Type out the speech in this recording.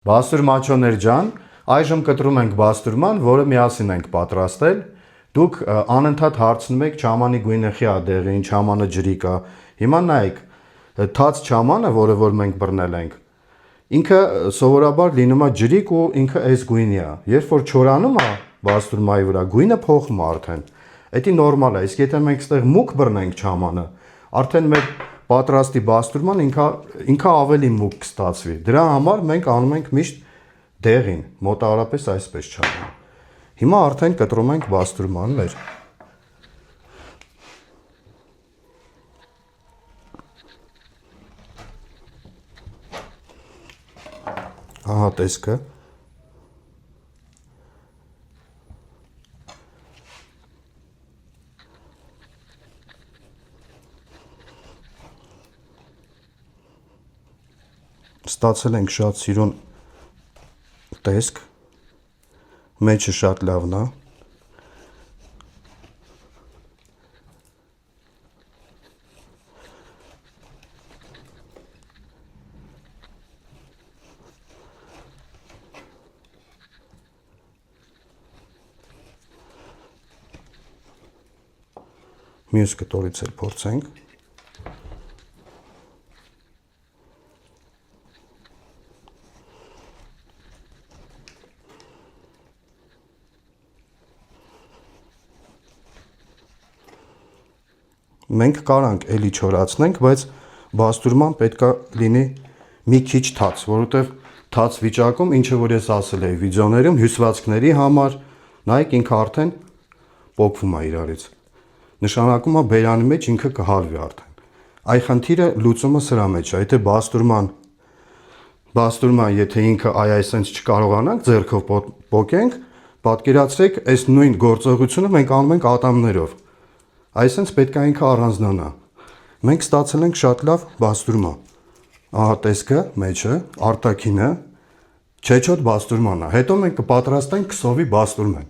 Բաստուր մաչոներ ջան, այժմ կտրում ենք բաստուրման, որը միասին ենք պատրաստել։ Դուք անընդհատ հարցնում եք չամանի գույնը խի ա դեղին, չամանը ջրիկ ա։ Հիմա նայեք, թաց չամանը, որը որ մենք բռնել ենք, ինքը սովորաբար լինում է ջրիկ ու ինքը այս գույնի է։ Երբ որ չորանում է բաստուրմայի վրա, գույնը փոխում է արդեն։ Դա նորմալ է, իսկ եթե մենք ստեղ մուկ բռնենք չամանը, արդեն մեր պատրաստի բաստուրման ինքը ավելի մուկ կստացվի։ Դրա համար մենք անում ենք միշտ դեղին, մոտավորապես այսպես չամանը։ Հիմա արդեն կտրում ենք բաստուրման մեր։ Ահա տեսքը։ Ստացել ենք շատ սիրուն տեսք, մեջը շատ լավն է։ Մյուս կտորից էլ փորձենք։ Մենք կարանք էլի չորացնենք, բայց բաստուրման պետք է լինի մի քիչ թաց, որովհետև թաց վիճակում, ինչը որ ես ասել էի վիդեոներում, հյուսվածքների համար, նայեք ինքը արդեն պոկվում է իրարից։ Նշանակում է բերանի մեջ ինքը կհալվի արդեն։ Այ խնդիրը լուծումը սրա մեջ է, եթե բաստուրման, եթե ինքը այսպես չկարողանանք ձեռքով պոկենք, պատկերացրեք, այս նույն գործողությունը մենք անում ենք ատամներով։ Այսինքն պետք է ինքը առանձնանա։ Մենք ստացել ենք շատ լավ բաստուրման։ Ահա տեսքը, մեջը, արտաքինը, չեչոտ բաստուրման է։ Հետո մենք կպատրաստենք քսովի բաստուրմեն։